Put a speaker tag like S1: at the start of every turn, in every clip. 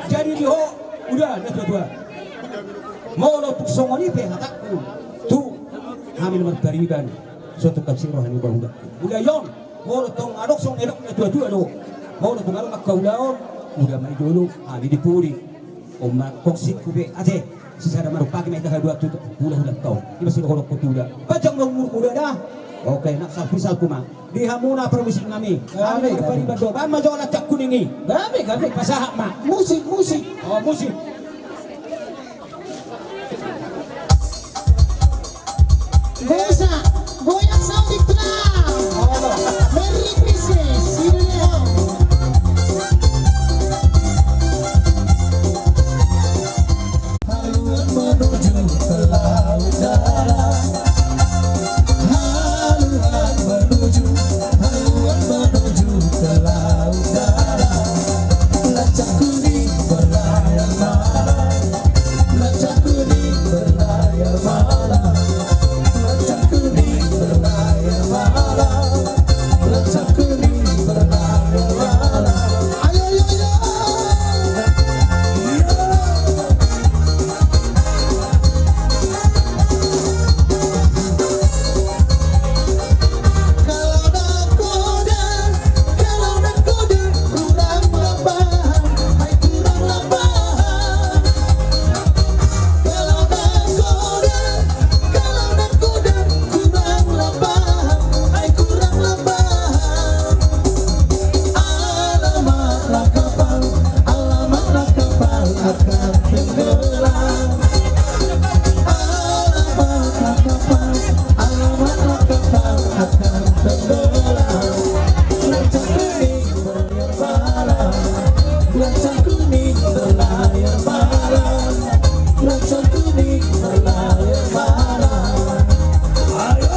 S1: Jadi dia udah ada dua. Mau lo tuh songoni pehatakku tuh hamil bertariban suatu kasih rohani bangga. Udah yon mau lo tong adok song edok dua lo mau lo tong adok kau laon udah mai dulu di dipuri omma koksit kube ate sisara maru pagi mai dah dua tu ulah tahun ini masih horok kutuda pajang umur muda dah. Oke, nak saprisal kuma. Di hamuna permusik nami. Kami kepari berdoa. Bama jola cak kuningi. Kami pasahak mak. Musik. Oh, musik.
S2: Desa, goyang Saudi Club. Merry Christmas, Sirileon. Haluan menuju ke laut darah. Haluan menuju ke laut darah. Lacak kuning berlayar malam. Lacak kuning berlayar malam. Lacak kuning berlayar malam. Lacak kuning berlayar malam. Ayo yo yo. Kalau nakoda kurang lapan, hai kurang lapan. Kalau nakoda kurang lapan, hai kurang lapan. Alamatlah kapal akan tenggelam. Alamatlah kapal akan tenggelam. Lacak kuning berlayar malam. Lacak kuning berlayar malam. Lacak kuning berlayar malam. Ayo.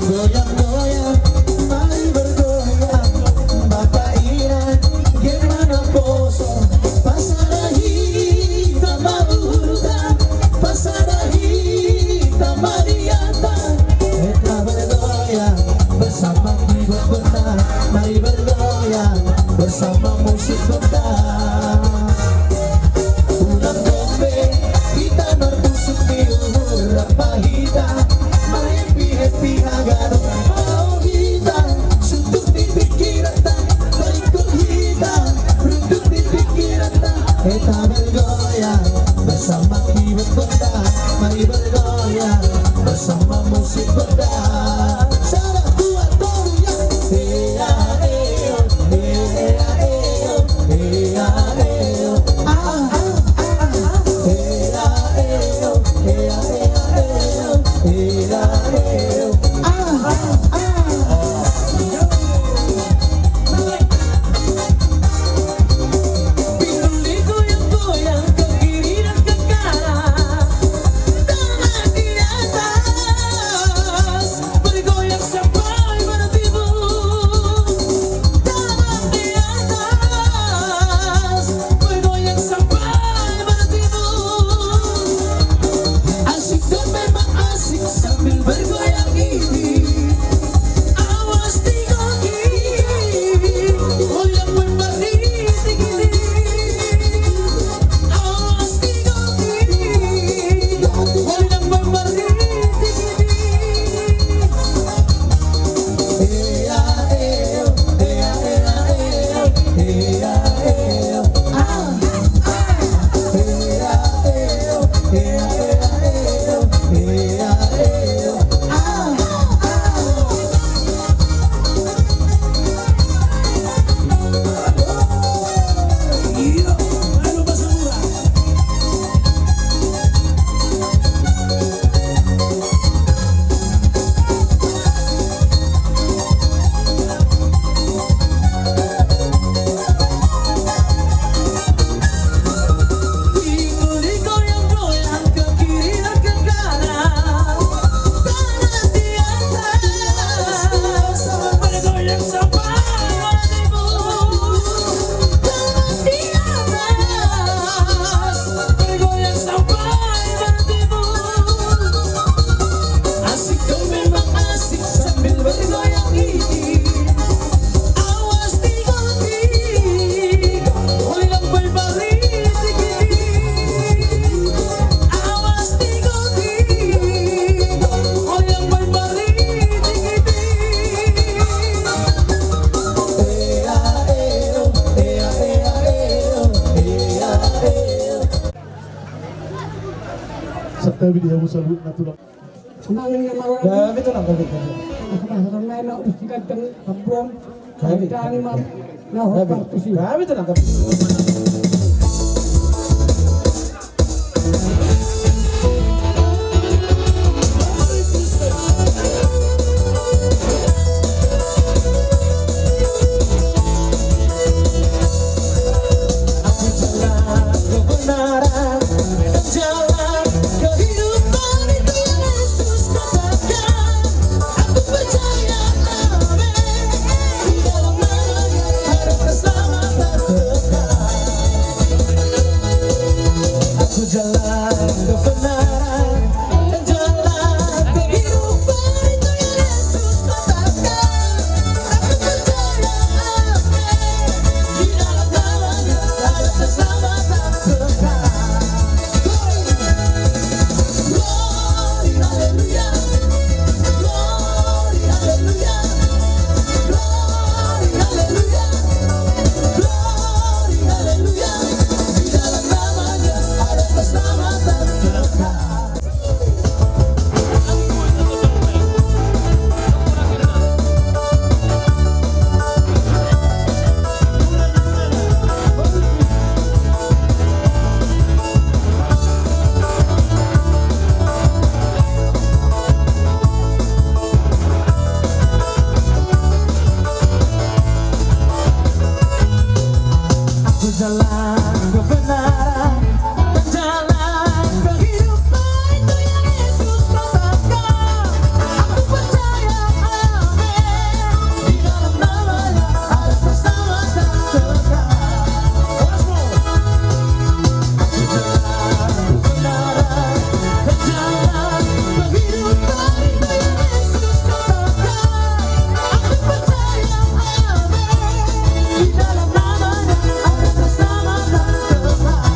S2: Goyang-goyang, mari bergoyang. Bapak Iran, gimana poso? Pasada hitam maluta, pasada hitam mariata. Kita bergoyang bersama keyboard bentar. Mari bergoyang bersama musik bentar. Ulang dombe, kita berbusuk di urap pahita. Happy agado mau kita suntuk di pikiran tak berikut kita runduk di pikiran tak kita bergoyang bersama keyboard bentar. Mari bergoyang bersama musik bentar. Salah kuat goyang. Ea eo ea eo ea
S3: Tapi dia mau sabut natulang.
S4: Senangnya malam
S2: Gabi itu lang, gabi.
S4: karena nak kadang abom
S2: Gabi.
S4: kadang mam nah
S2: Gabi.
S4: waktu sih
S2: Gabi itu lang, gabi. Aku jalan kebenaran dan jalan kehidupan itu yang Yesus katakan. Aku percaya amin. Di dalam namanya ada keselamatan kekal. Aku jalan kebenaran dan jalan kehidupan itu yang Yesus katakan. Aku percaya amin. Di dalam namanya ada keselamatan kekal. Glory, haleluya. Glory, haleluya. Glory, haleluya. Glory, haleluya. Di dalam namanya ada keselamatan kekal. Aku jalan kebenaran dan jalan kehidupan itu yang Yesus katakan. Aku percaya amin. Di dalam namanya ada keselamatan kekal. Aku jalan kebenaran dan jalan kehidupan itu yang Yesus katakan. Aku percaya amin. Di dalam namanya ada keselamatan kekal.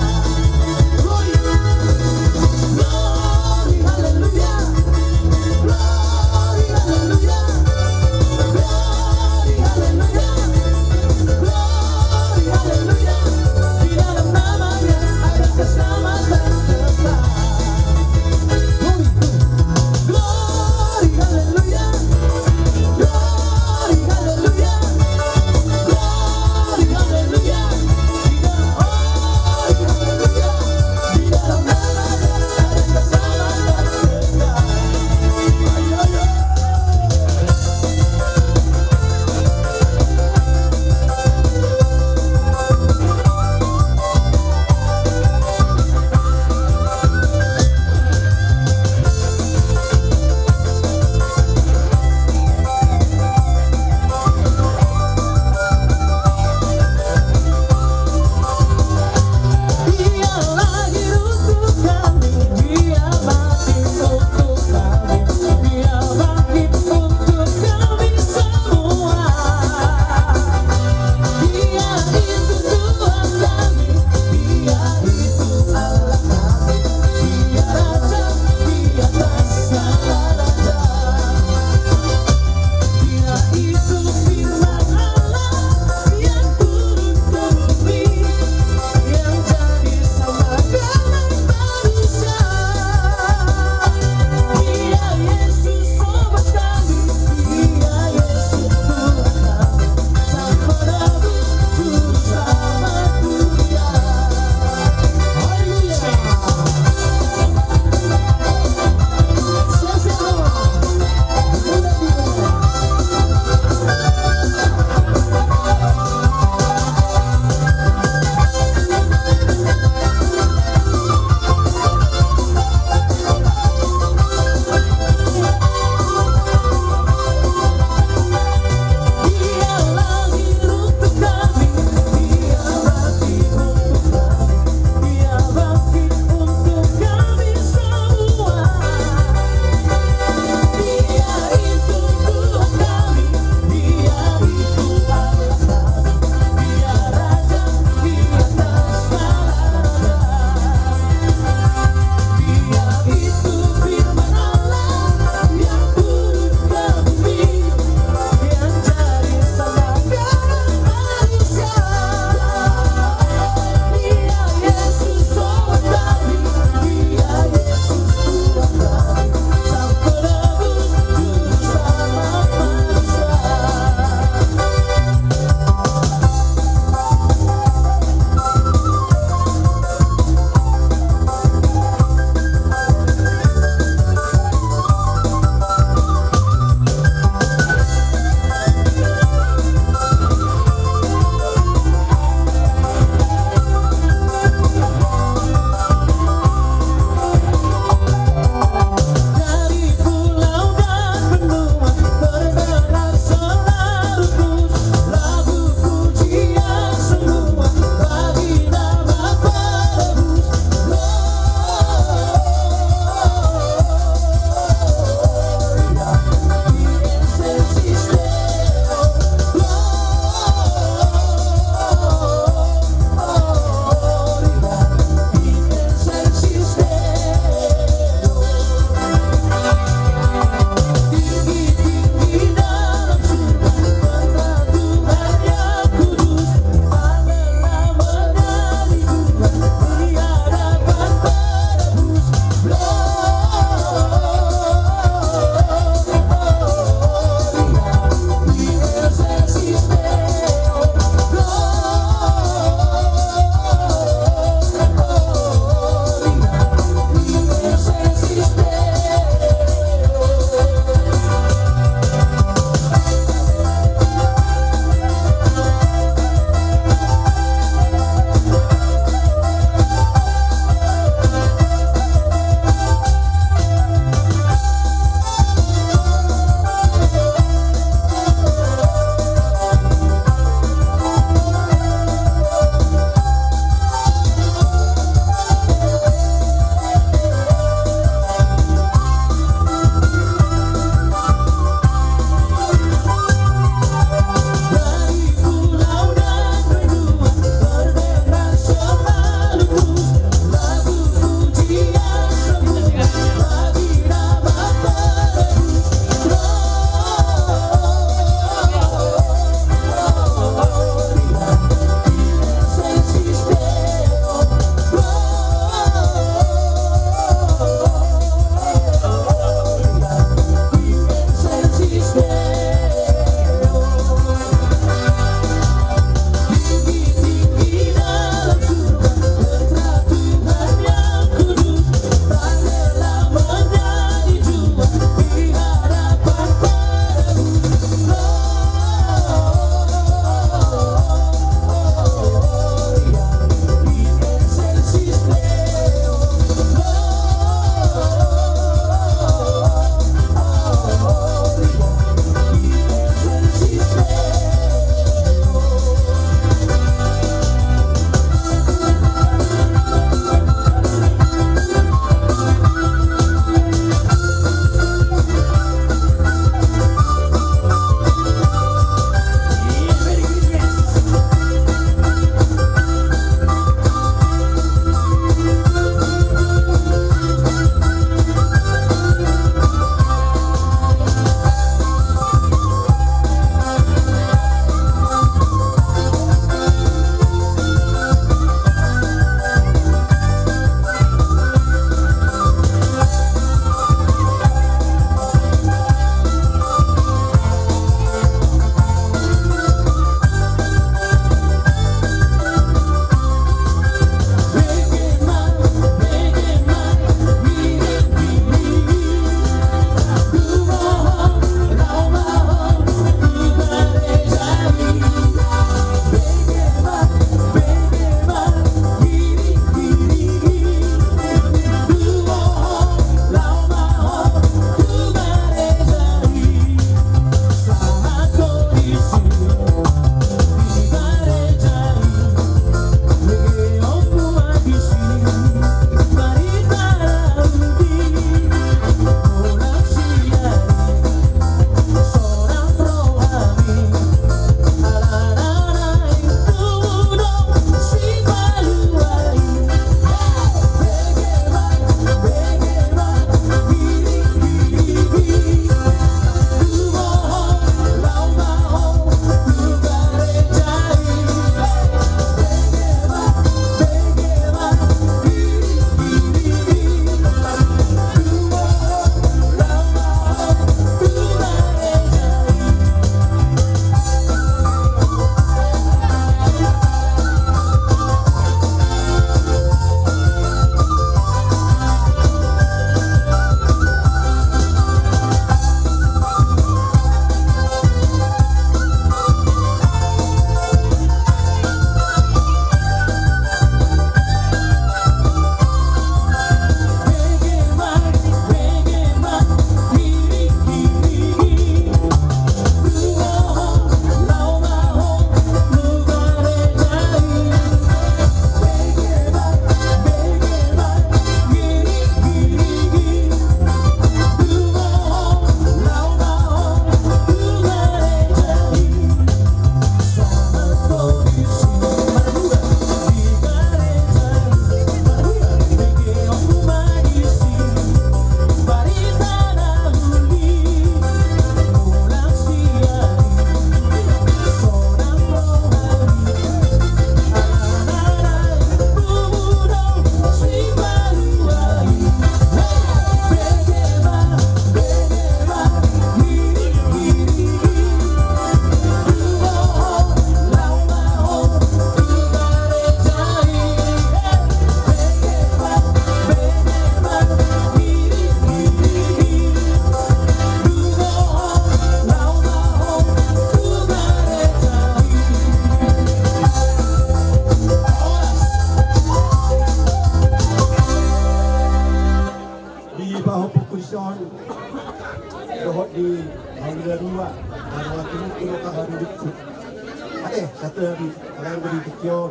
S3: dari orang beritikyon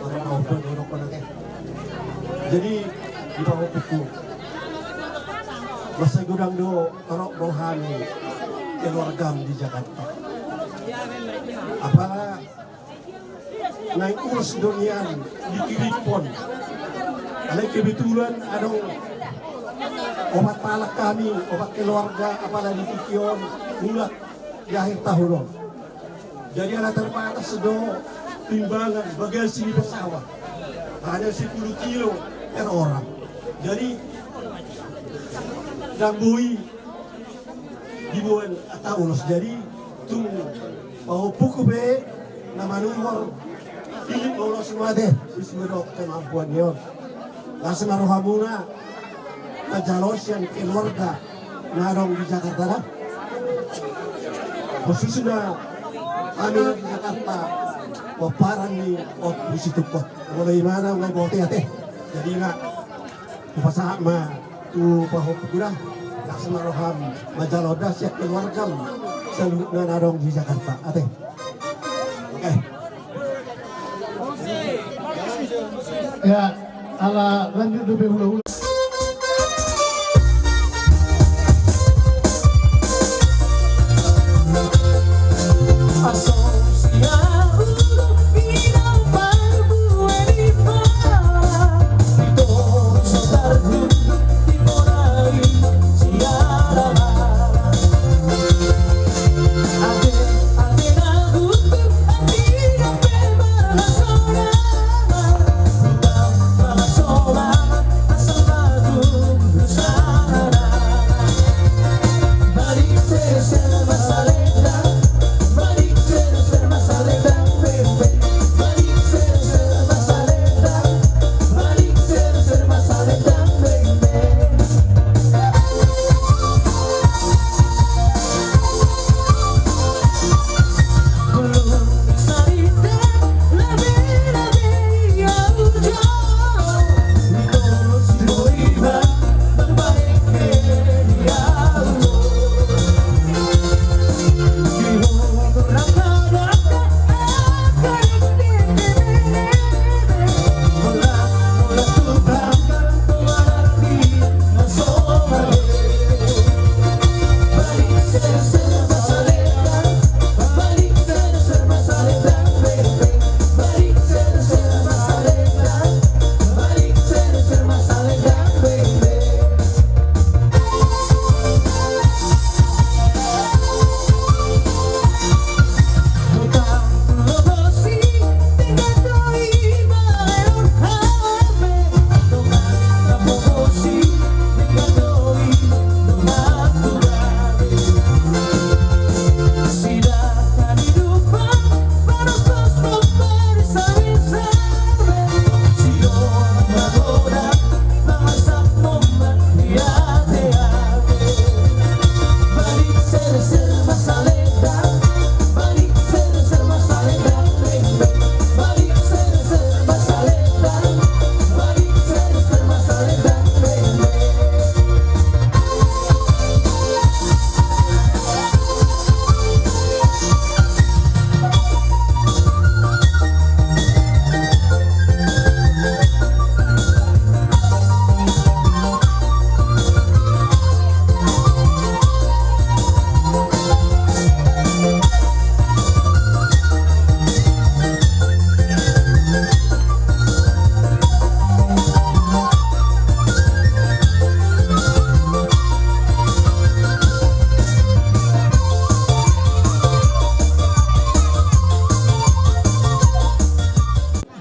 S3: orang mau berdorong pada jadi di bawah buku masa gudang do orang rohani keluarga di Jakarta apa naik urus dunia di Kiripon ada kebetulan ada obat palak kami obat keluarga apalagi di Tikyon mulai di akhir tahun jadi ada terbatas do timbangan bagasi pesawat hanya 10 kilo per orang jadi dambui dibuat atau ulos jadi tung mau buku be nama nomor pilih ulos semua deh bismillah kemampuan yon langsung rohamuna kajalos yang keluarga narong di Jakarta dah khususnya kami di Jakarta waparan nih di situ kok mulai mana mulai bawa teh jadi nak pasah mah tu bahu kurang laksana roham majaloda siap keluarga seluruhnya narong di Jakarta ate oke
S5: ya ala lanjut lebih dulu.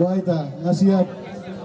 S5: Baita ngasiap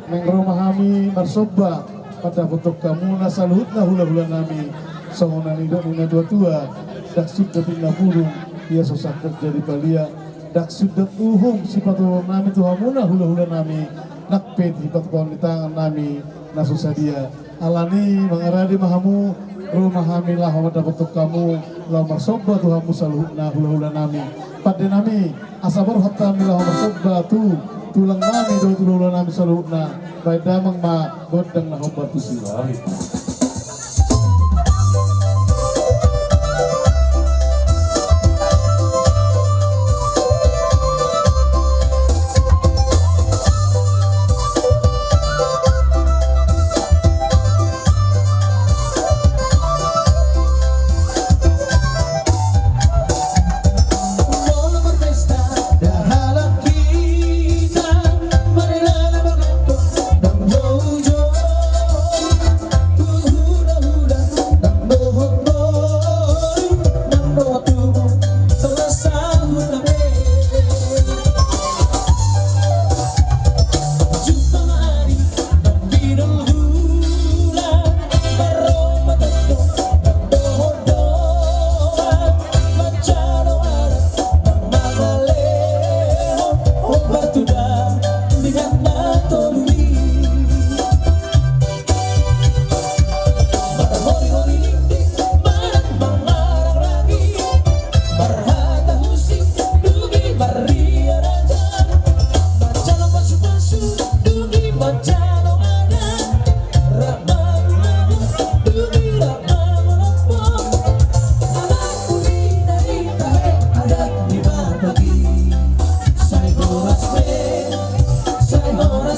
S5: mengromahami marsoba pada foto kamu nasalhutna hula-hula nami songonan idok nina tua-tua dak sudah tinggal burung ia susah terjadi palia dak sudah uhum sifat nami tuhamuna hula-hula nami nakpet sifat kawan di tangan nami nasusah dia alani mengaradi mahamu rumahami lah pada foto kamu lau marsoba tuhamu salhutna hula-hula nami pada nami asabar hatta milah marsoba tu tulang nami do tulang nami salutna baik damang ma godang na hobat tusilah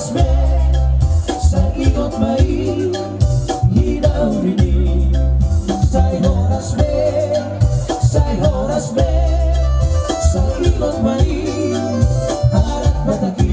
S2: oras be sa iyot mai hidaw rini sa oras be sa iyot mai harap mataki.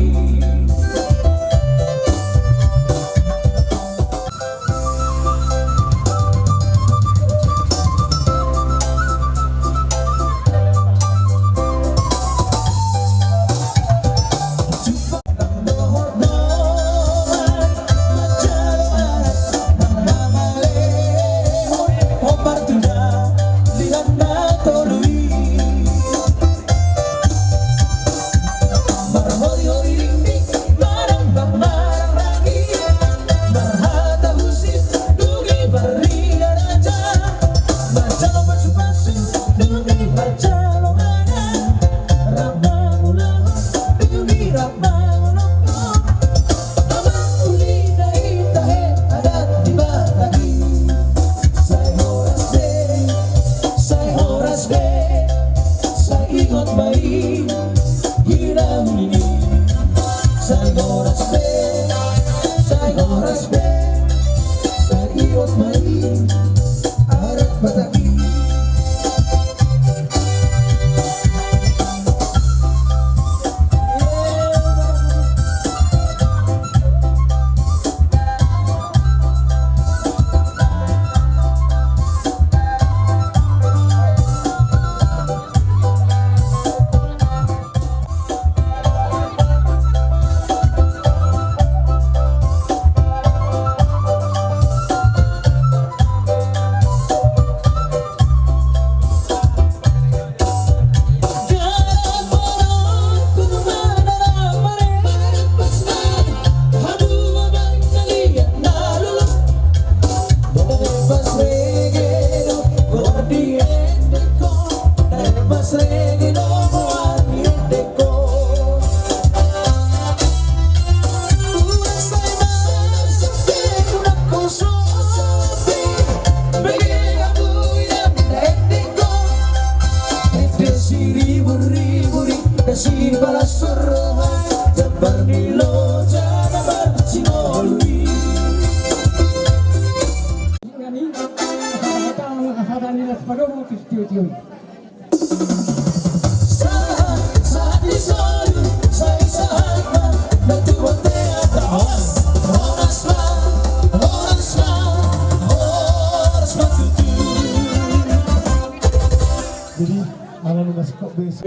S5: Jadi alam mas kok bes.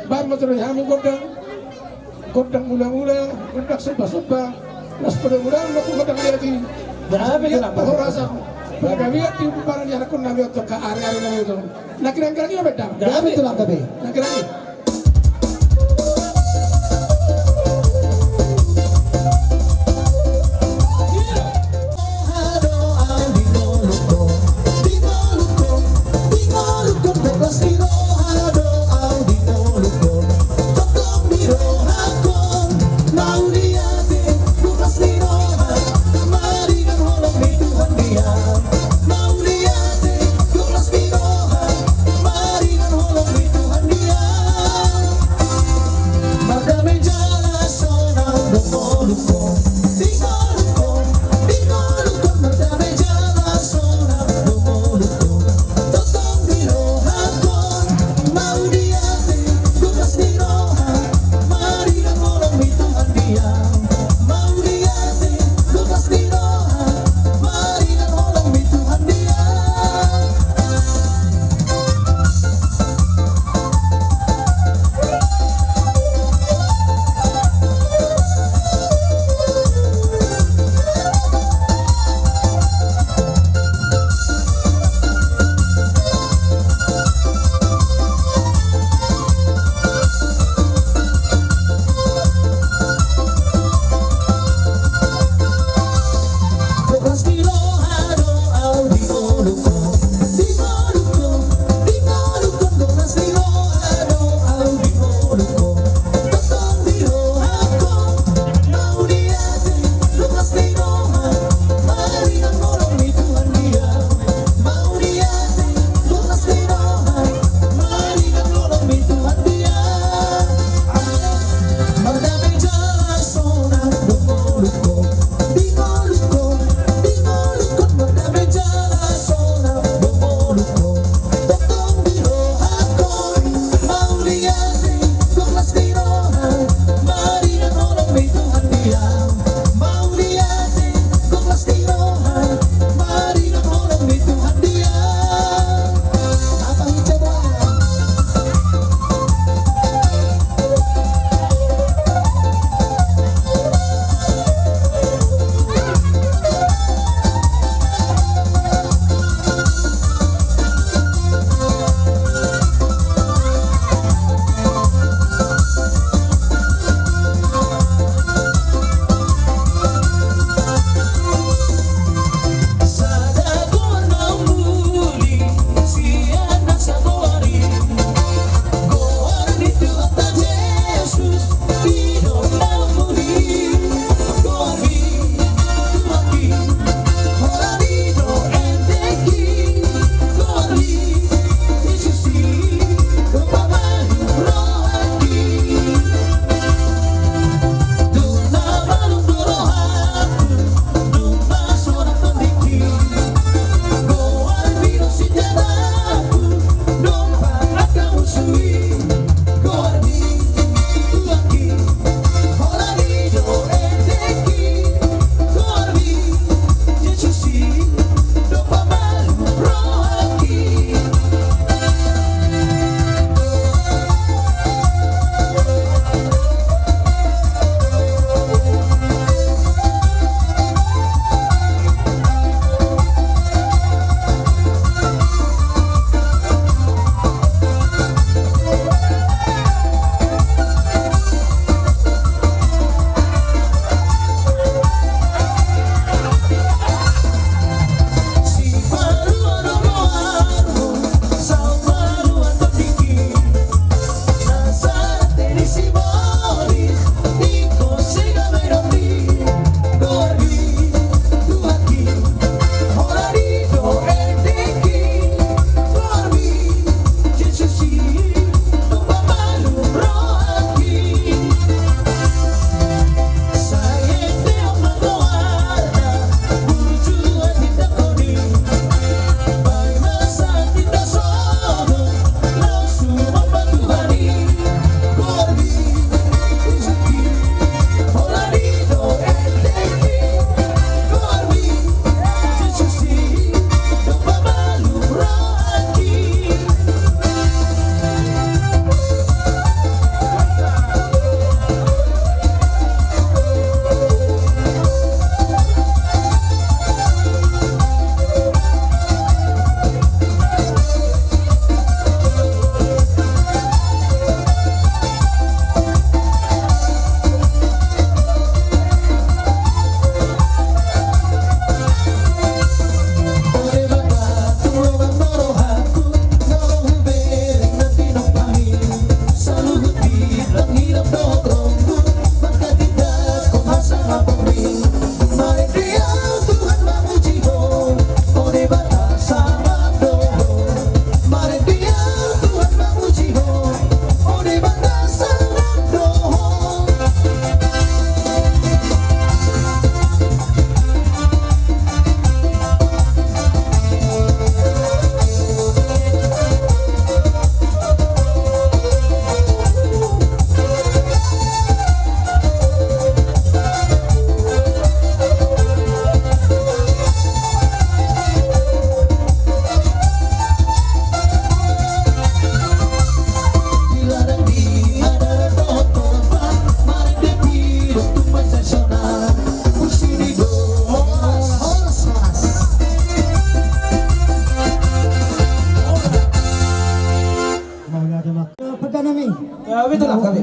S3: Bar motor kami kodang mula-mula, kodang seba-seba, nas pada mula aku kodang liati.
S1: Grabe ka lang.
S3: Rasa. Kami di barang yang aku nabi untuk ke area-area itu. Nak kira-kira kita beda.
S1: Grabe ito lang gabi.
S3: Nak kira-kira.
S2: Tuhan dia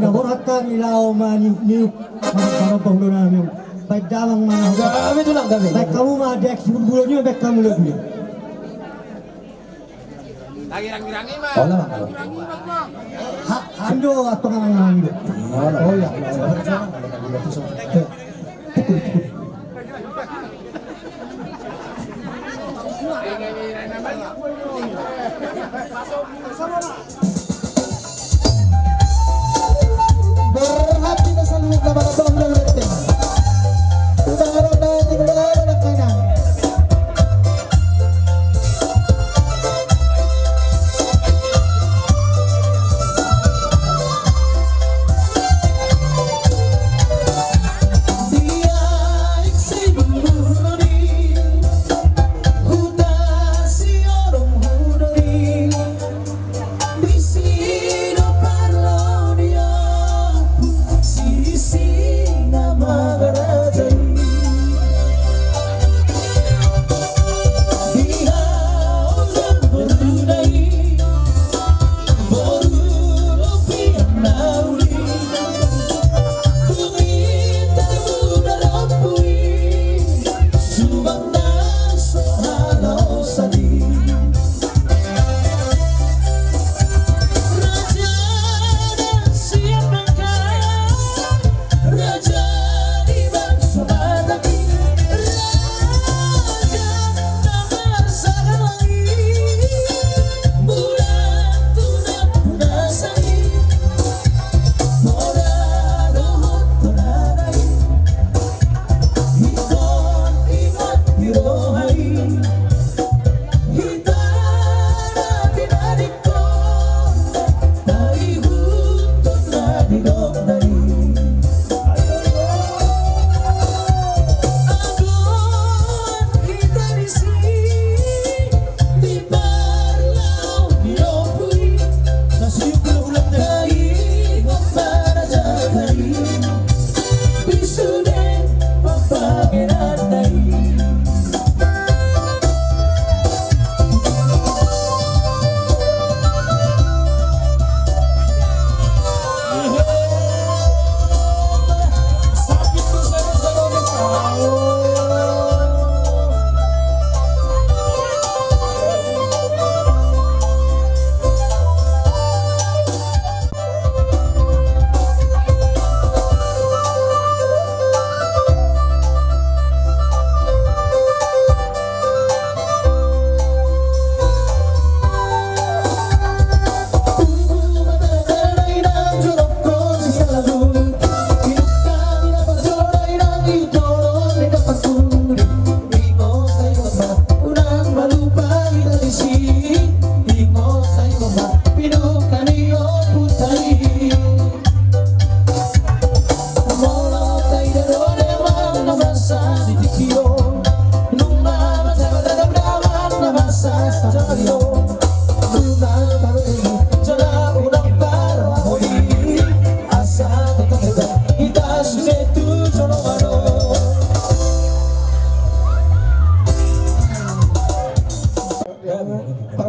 S4: Inaborakan ilaw maniuk para penghulu namin. Baik damang mana.
S2: Gabi itu lang gabi.
S4: Baik kamu mah dek sibuk bulannya baik kamu lebih.
S1: Oh lah kalau.
S4: Ando atau ngangan.
S1: Oh ya.
S2: Berhati na sa loob na mga banglang natin. Unaron natin unaron na kanan. Diaik say bumurori, hudasi orang hudori, bisino parlo dia, sisi nama garajai. Dia orang berdunai, baru lupian nauli.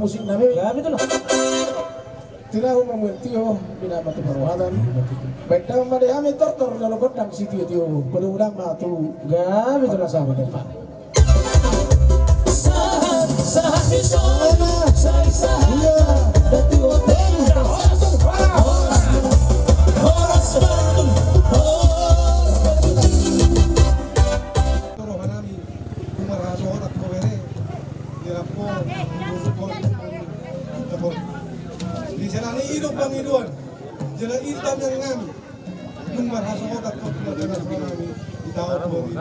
S2: Musik namin.
S1: Gabi itu lah.
S2: Tira ko mamultiyo, binabati paruhanan. Baik daw madami tortor dalam kodang sitio tiyo. Padudang na tu. Gabi itu lah sama depan. Sahat bisona, sahat. Dati hotel. Horas batul.
S3: Toro hanami kumaraso at kowere. Dirapo musukon tapos. Di sana ni hidup Panginoon. Jala itam yang ngam. Kumaraso at ko kumaraso hanami. Itaw po di.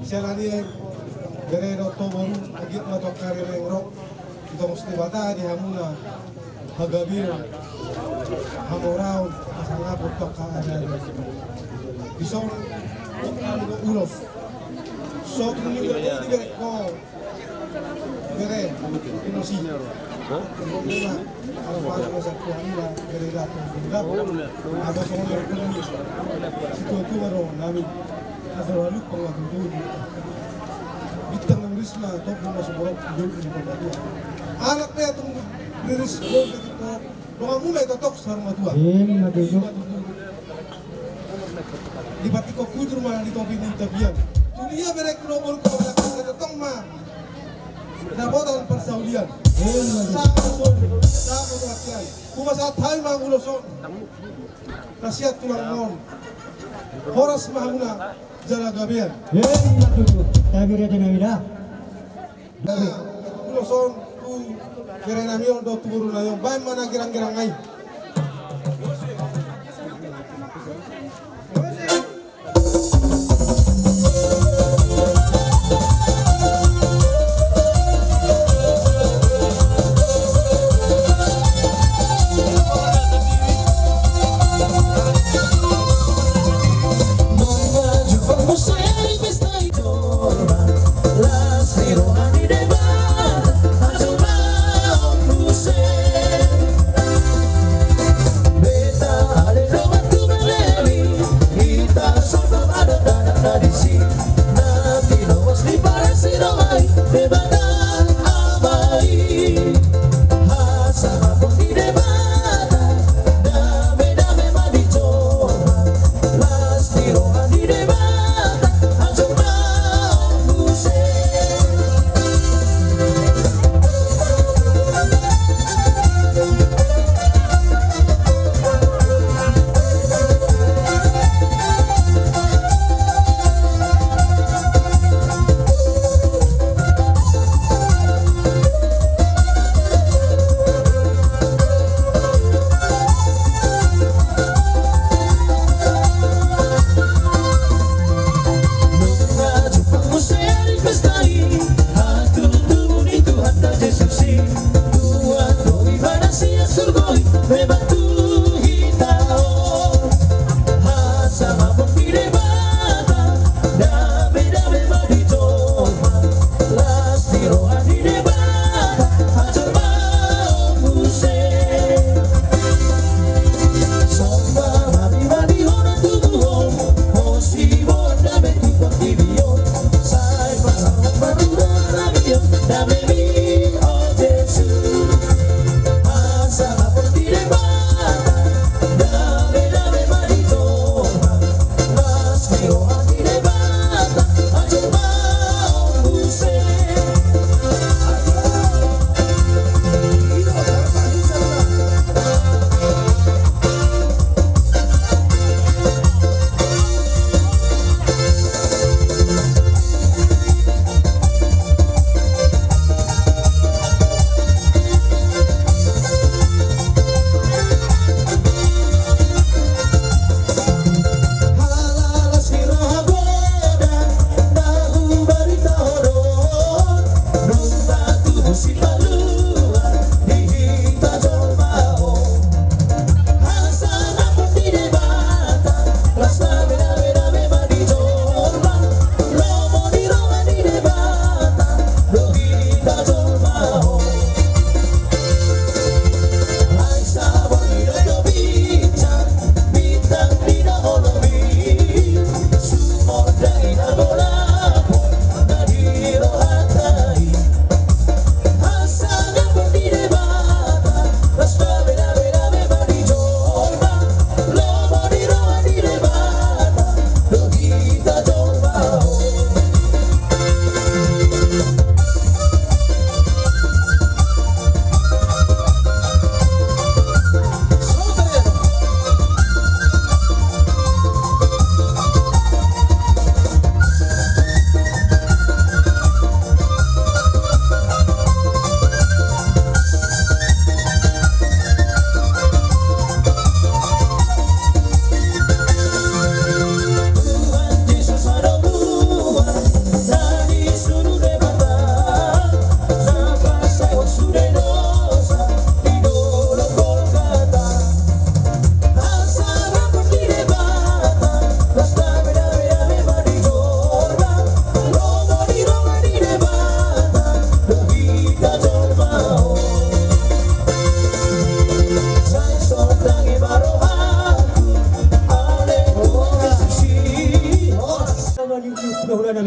S3: Siya ni Guerrero Toboru agit matok karir yang rock. Ito musti bata di hamuna. Hagabir. Hamoraw asanga putok ka ada. Isong ang ulos. So kung nyo di direct ko. Gere, inosi. Problema. Ang paso mo sa kuha nila. Gere lahat ng gulap. Agos ako nyo rin kung si Tuwa ro namin. Nasalhaluk pang matutulog. Bitang ng risma. Ito kung nasa borok. Doon ko nito. Anak na itong riris ko.
S2: Mga mulai totok sarang matua.
S4: Em maduduk.
S2: Di pati ko kudur mana di topi ni tabian. Dunia mereka nomor ko na katong ma. Nabotan persaulian. Sama perhatian. Kumasa thai mang uloson. Nasihat tulang mon. Horas mahuna jala gabian.
S4: Em maduduk. Tabi rete namida.
S2: Uloson tu gerenamion do turun na yung bay mana girang-girang ay.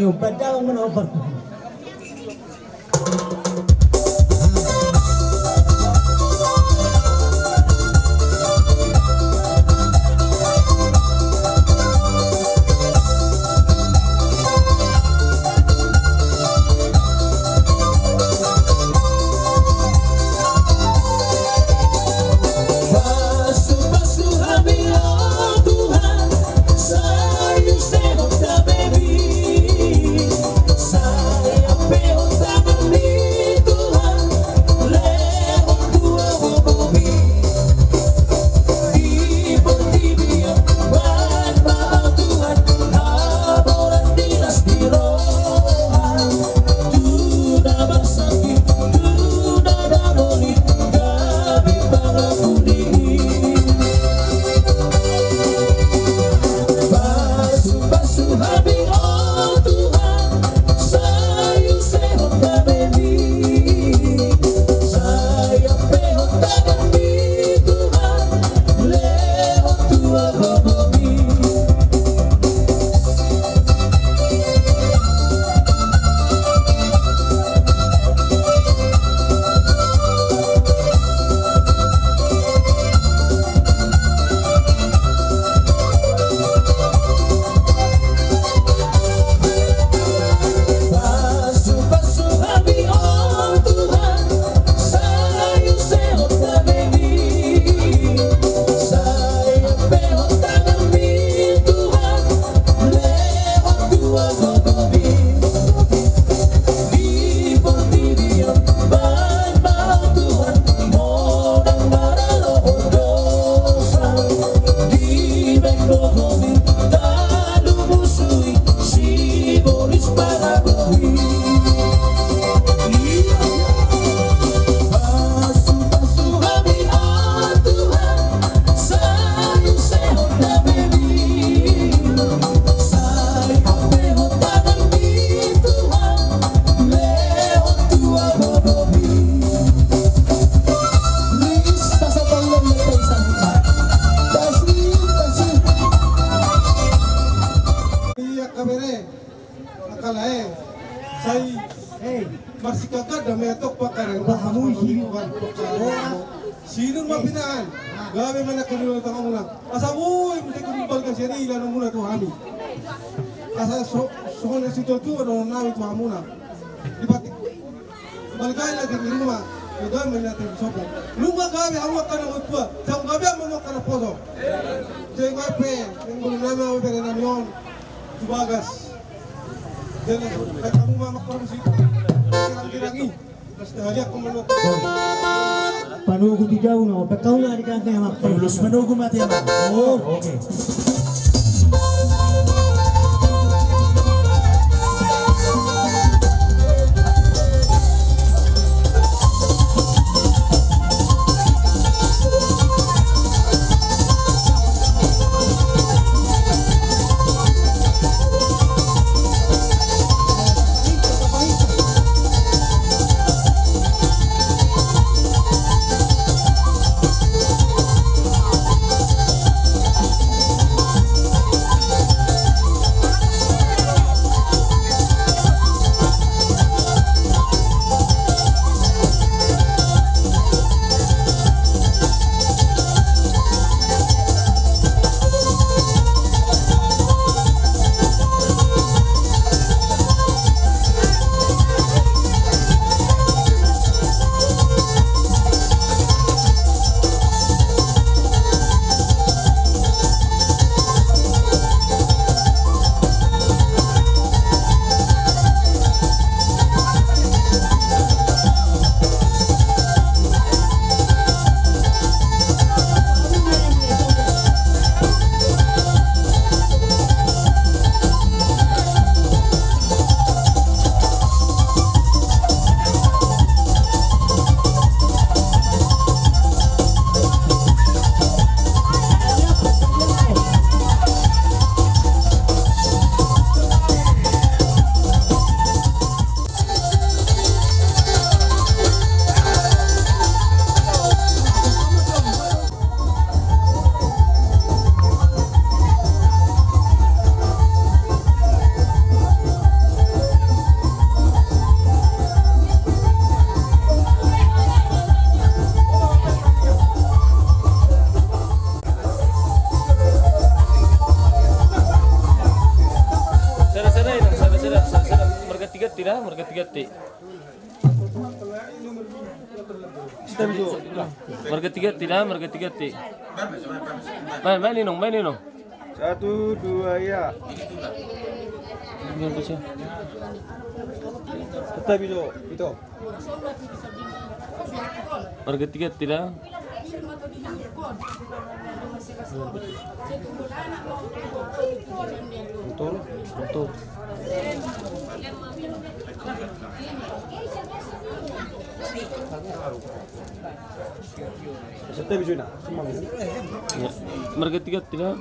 S4: yung padang manobar ko.
S5: Sino mapinaan? Gabi man na kinulang tanga muna. Asa uy, mesti kumpal ka siya ni ilan muna to hami. Asa so na si Tutu ano na ito muna. Di ba? Balgay natin ni rumah. Ito man natin sopo. Lumba gabi awak ka na utwa. Sa gabi mo ka na poso. Jay gabi, yung bulong namin ako pero namyon. Tubagas. Dahil kamu mamak pa mo si Kirang-kirangi. Basta haliak ko manok.
S4: Panugo di jauh no, pekau na di kangkay mak.
S6: Lulus menugu mati ya, Mak?
S4: Oh,
S6: Oke.
S7: Marga-tiga ti. Main Ninong.
S8: 1, 2 ya.
S7: Ganito siya.
S8: Tetap itu.
S7: Marga-tiga tira. Betul.
S8: Tetap itu nak.
S7: Ya. Marga-tiga tira.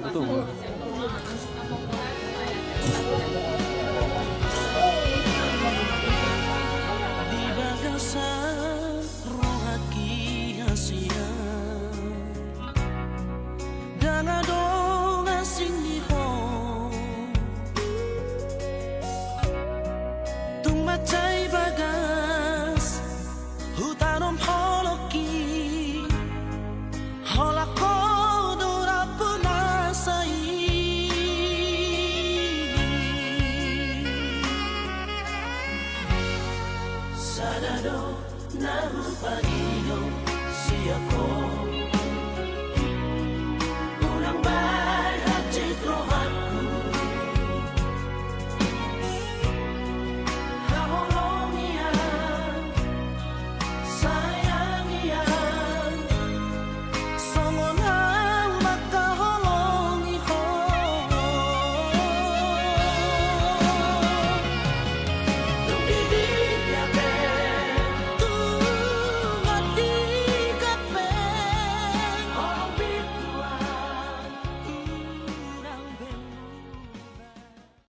S7: Betul.
S6: Di bagasan rohaki hasia dan adong asing di hong tung macay bagas hutanom holoki holako dura punasai sadado nahu pagino